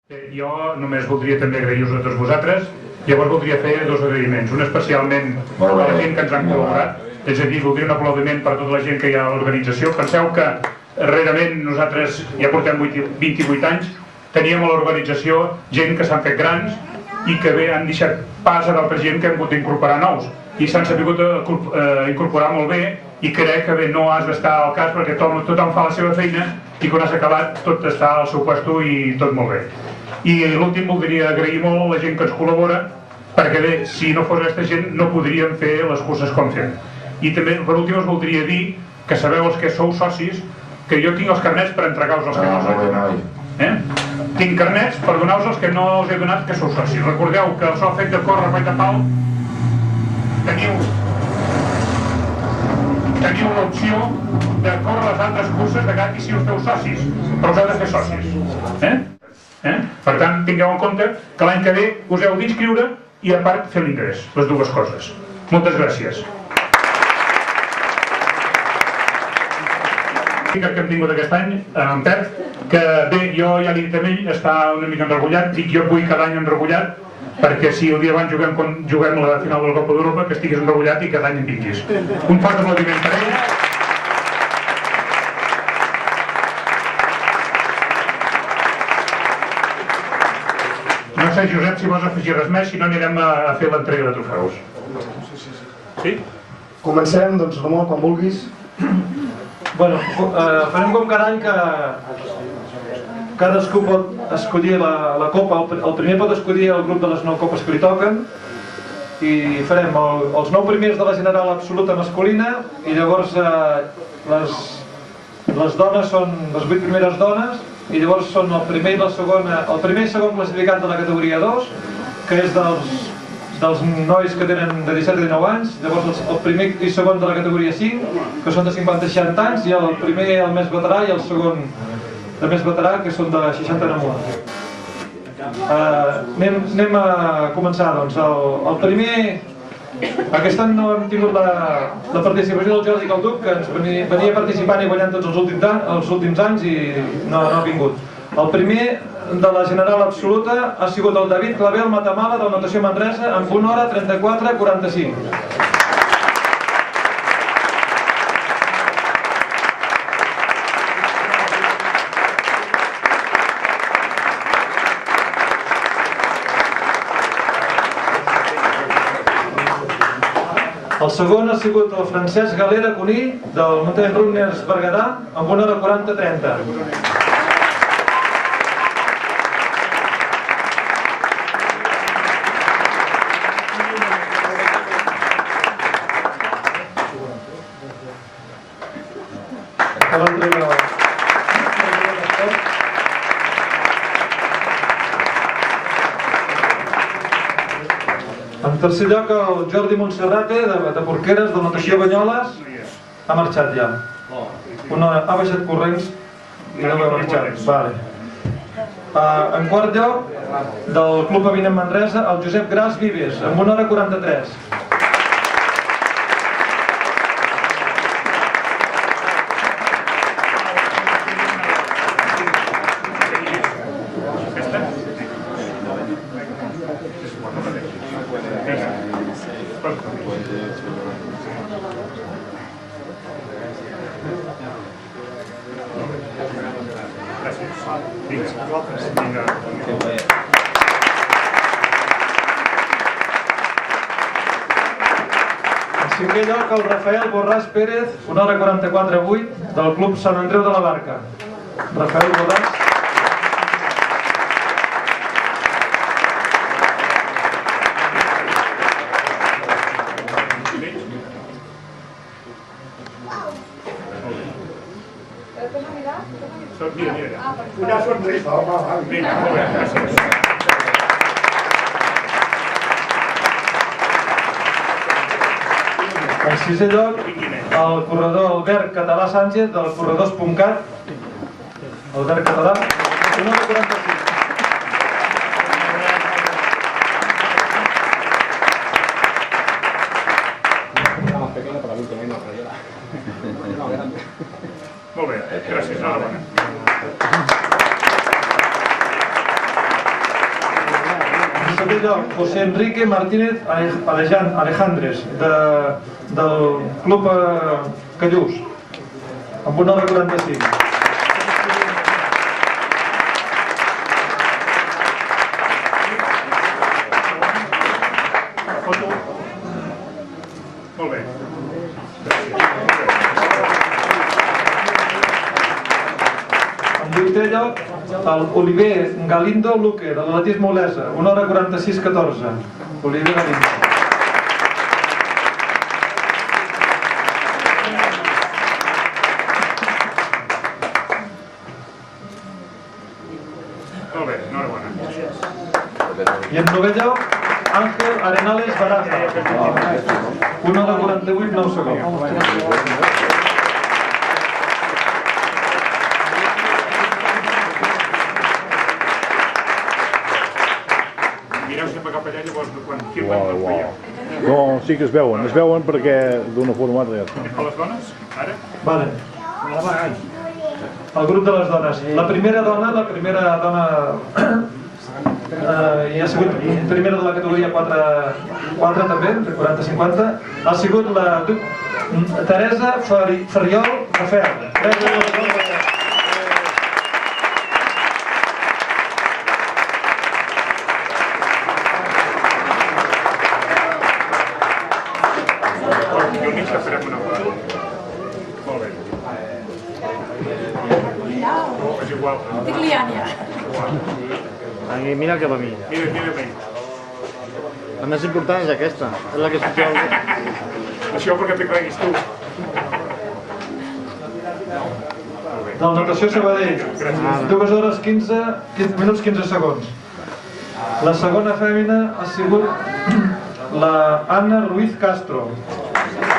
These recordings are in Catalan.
Jo només voldria també agrair-vos a tots vosaltres. Llavors voldria fer dos agraïments, un especialment a la gent que ens han col·laborat, és a dir, voldria un aplaudiment per a tota la gent que hi ha a l'organització. Penseu que darrerament nosaltres ja portem 28 anys, teníem a l'organització gent que s'han fet grans i que bé han deixat pas a d'altra gent que hem hagut d'incorporar nous i s'han sabut incorporar molt bé i crec que bé, no has d'estar al cas perquè tothom fa la seva feina i quan has acabat tot està al seu puesto i tot molt bé. I l'últim voldria agrair molt a la gent que ens col·labora perquè bé, si no fos aquesta gent no podríem fer les coses com fem. I també per últim us voldria dir que sabeu els que sou socis que jo tinc els carnets per entregar-vos els que no us he donat. Tinc carnets per donar-vos els que no us he donat que sou socis. Recordeu que el sol fet de córrer per Pau teniu l'opció de córrer les altres curses de gratis si us feu socis, però us heu de fer socis. Per tant, tingueu en compte que l'any que ve us heu d'inscriure i a part fer l'ingrés, les dues coses. Moltes gràcies. Que hem tingut aquest any, en Pep, que bé, jo ja li he dit a ell, està una mica enregullat, dic jo vull cada any enregullat, perquè si el dia abans juguem la final de la Copa d'Europa, que estigués enregullat i cada any en vinguis. Un fort aplaudiment per ell. No sé, Josep, si vols afegir res més, si no anirem a fer l'entrega de trofeus. Sí? Comencem, doncs, Ramon, quan vulguis. Bueno, farem com cada any que cadascú pot escollir la copa. El primer pot escollir el grup de les 9 copes que li toquen i farem els 9 primers de la general absoluta masculina i llavors les dones són les 8 primeres dones i llavors són el primer i segon classificat de la categoria 2, que és dels nois que tenen de 17 a 19 anys, llavors el primer i segon de la categoria 5, que són de 50 a 60 anys, i el primer el més veterà i el segon de més veterà, que són de 60 en amunt. Anem a començar, doncs. El primer, aquest any no hem tingut la participació del Jordi Calduc, que ens venia participant i guanyant tots els últims anys i no ha vingut. El primer de la general absoluta ha sigut el David Clavel Matamala del Natació Manresa amb 1 hora 34:45. El segon ha sigut el Francesc Galera Conill del Mountain Runners Berguedà amb 1 hora 40:30. En tercer lloc, el Jordi Montserrate, de Porqueres, de Natació Banyoles, ha marxat ja. Ha baixat corrents i no ha marxat. En quart lloc, del Club Avinem Manresa, el Josep Gras Vives, amb 1 hora 43. En cinquè lloc, el Rafael Borràs Pérez, 1 hora 44:08, del Club Sant Andreu de la Barca. Rafael Borràs. Una sonrisa, home. Vinga, molt bé, gràcies. En sisè lloc, el corredor Albert Català Sánchez del Corredors.cat. Albert Català, 1 hora 45. Molt bé, gràcies, enhorabona. setè lloc, José Enrique Martínez Alejandres, del Club Callús, amb una hora 45. Molt bé. En vuitè lloc, el Oliver Galindo Luque, de l'atletisme Olesa, 1 hora 46-14. Oliver Galindo. Molt bé, enhorabona. I en novè lloc, Ángel Arenales Baraja, 1 hora 48-9 segons. Mireu sempre cap allà, llavors, quan firmen, no veieu. No, sí que es veuen perquè d'una forma o altra. A les dones, ara? Vale. El grup de les dones. La primera dona i ha sigut primera de la categoria 4 també, de 40-50, ha sigut la Teresa Ferriol Rafael. Jo al mig que farem una cosa. Molt bé. És igual. Estic liant ja. Mira cap a mi. Mira bé. La més important és aquesta. És la que sortirà Això perquè t'hi creguis tu. De la natació Sabadell, 2 hores 15 minuts 15 segons. La segona fèmina ha sigut la Anna Ruiz Castro.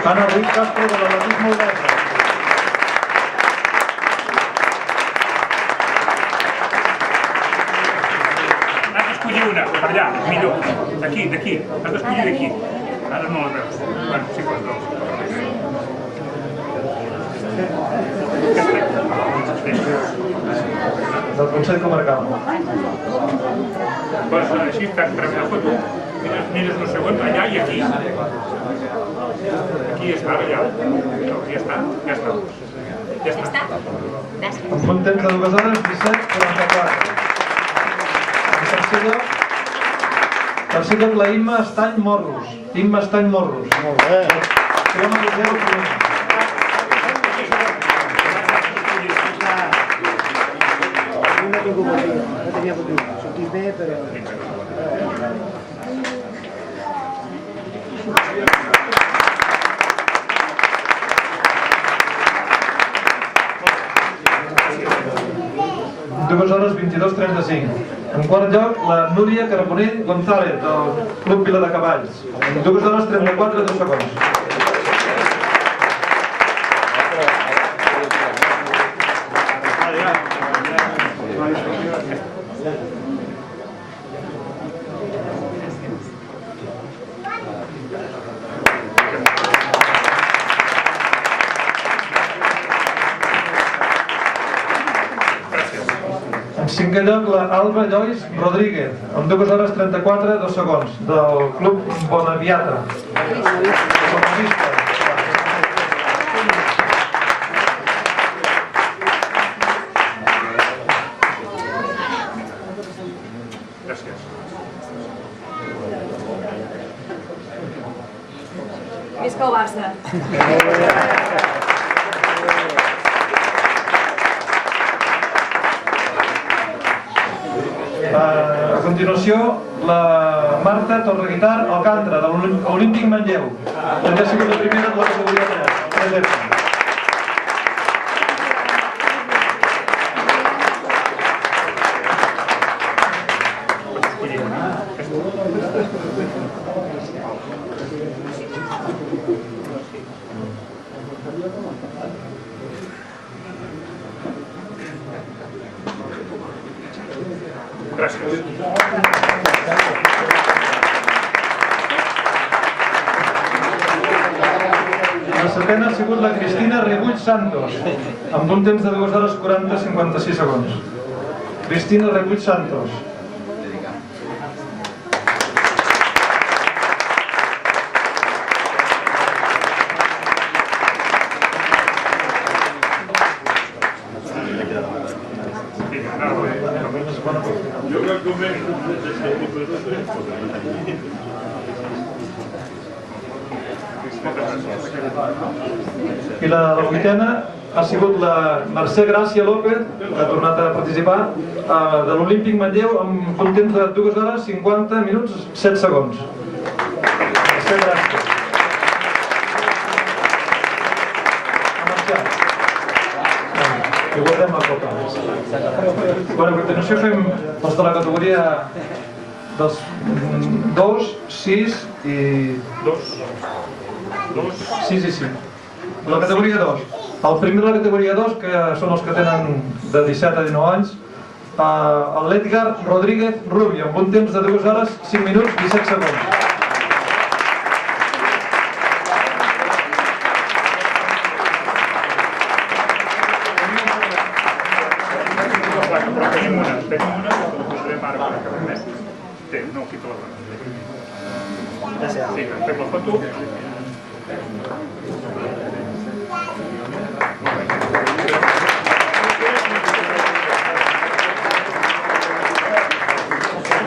Anna Ruiz Castro de l'atletisme Olesa. Has d'escollir una, per allà, millor. D'aquí. Has d'escollir d'aquí. Ara no la veus. Bueno, sí que les veus. Del Consell Comarcal. Vas així, farem una foto. Mires un segon, allà i aquí. Aquí està, allà. Ja està. Ja està? Gràcies. Amb un temps de 2 hores 17:44. En tercer lloc la Imma Estany Morros. Molt bé. Quilòmetre 0 km. no tinc oportunitat. No tenia oportunitat. Sortim bé, però... Dues hores 22:35. En quart lloc, la Núria Carbonell González, del Club Vila de Cavalls. 2 hores 34 2 segons. En cinquè lloc, la Alba Llois Rodríguez, amb 2 hores 34 2 segons, del Club Bonaviata. Gràcies. Visca el Barça. A continuació, la Marta Torreguitar Alcàntara, de l'Olímpic Manlleu. També ha sigut la primera de la categoria 3. Gràcies. La setena ha sigut la Cristina Rebull Santos, amb un temps de 2 hores 40 56 segons. Cristina Rebull Santos. I la vuitena ha sigut la Mercè Gràcia López, que ha tornat a participar, de l'Olímpic Manlleu amb un temps de 2 hores 50 minuts 7 segons. Mercè Gràcia. Ha marxat. I guardem la copa. Bueno, a continuació fem els de la categoria dels 2, 6 i... 6 i 5. La categoria 2. El primer de la categoria 2, que són els que tenen de 17 a 19 anys, l'Edgar Rodríguez Rubio, amb un temps de 2 hores 5 minuts 17 segons. Tenim una que posarem ara quan acabem, eh? No, quita la dona. Sí, fem la foto.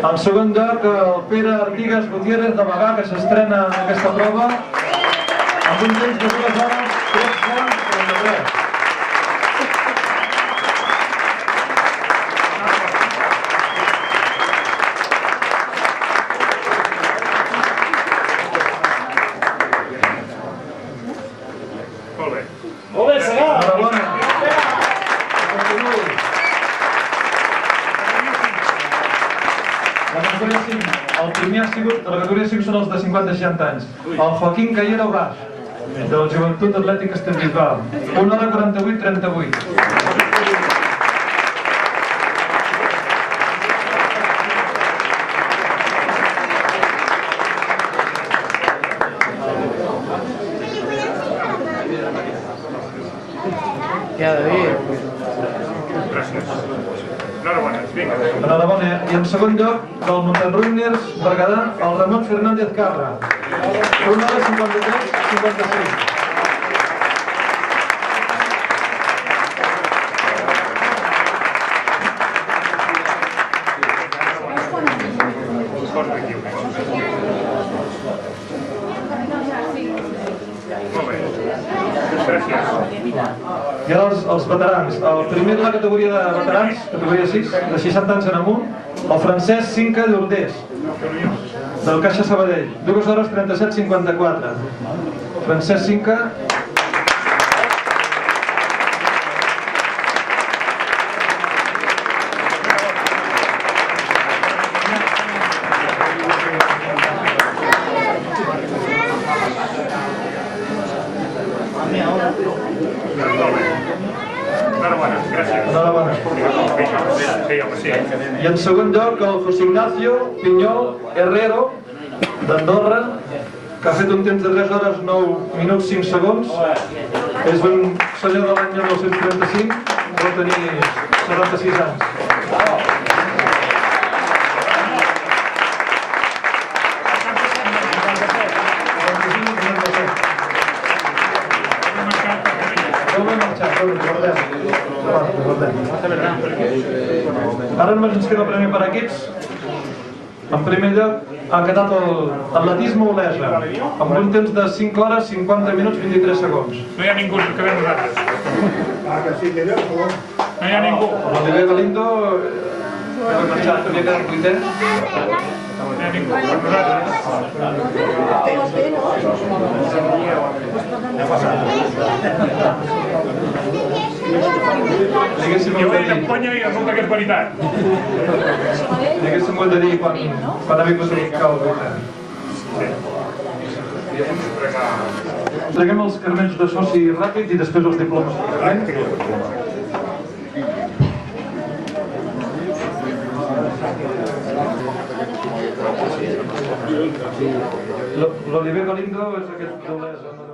En segon lloc, el Pere Artigas Gutiérrez de Bagà, que s'estrena en aquesta prova amb un temps de 2 hores 13:33. Molt bé. Enhorabona. El primer ha sigut, de la categoria 5 són els de 50 a 60 anys. El Joaquín Callera Obras, de la Joventut Atlètica Castellbisbal. 1 hora 48:38. Ja, David. Gràcies. Enhorabona, vinga. Enhorabona. I en segon lloc, del Montanruïners Berguedà, el Ramon Fernández Cabra. 1 hora 53:56. Posa aquí un Molt bé. Gràcies. I ara els veterans. El primer de la categoria de veterans, categoria 6, de 60 anys en amunt, el Francesc Cinca Llordés, del Caixa Sabadell. 2 hores 37:54. Francesc Cinca. Enhorabona, gràcies. Enhorabona. Sí, home, sí. I en segon lloc, el José Ignacio Pinyol Herrero, d'Andorra, que ha fet un temps de 3 hores 9 minuts 5 segons. És un senyor de l'any 1935, vol tenir 76 anys. Ara només ens queda el premi per equips. En primer lloc ha quedat l'atletisme Olesa, amb un temps de 5 hores 50 minuts 23 segons. No hi ha ningú, quedem nosaltres. No hi ha ningú. L'Oliver Galindo ha marxat, havia quedat vuitè. No hi ha ningú. Nosaltres. Diguéssim, Jo ho he dit en conya i resulta que és veritat. diguéssim ho hem de dir quan ha vingut a buscar el vuitè. Entreguem els carnets de soci ràpid i després els diplomes. L'Oliver Galindo és aquest d'Olesa.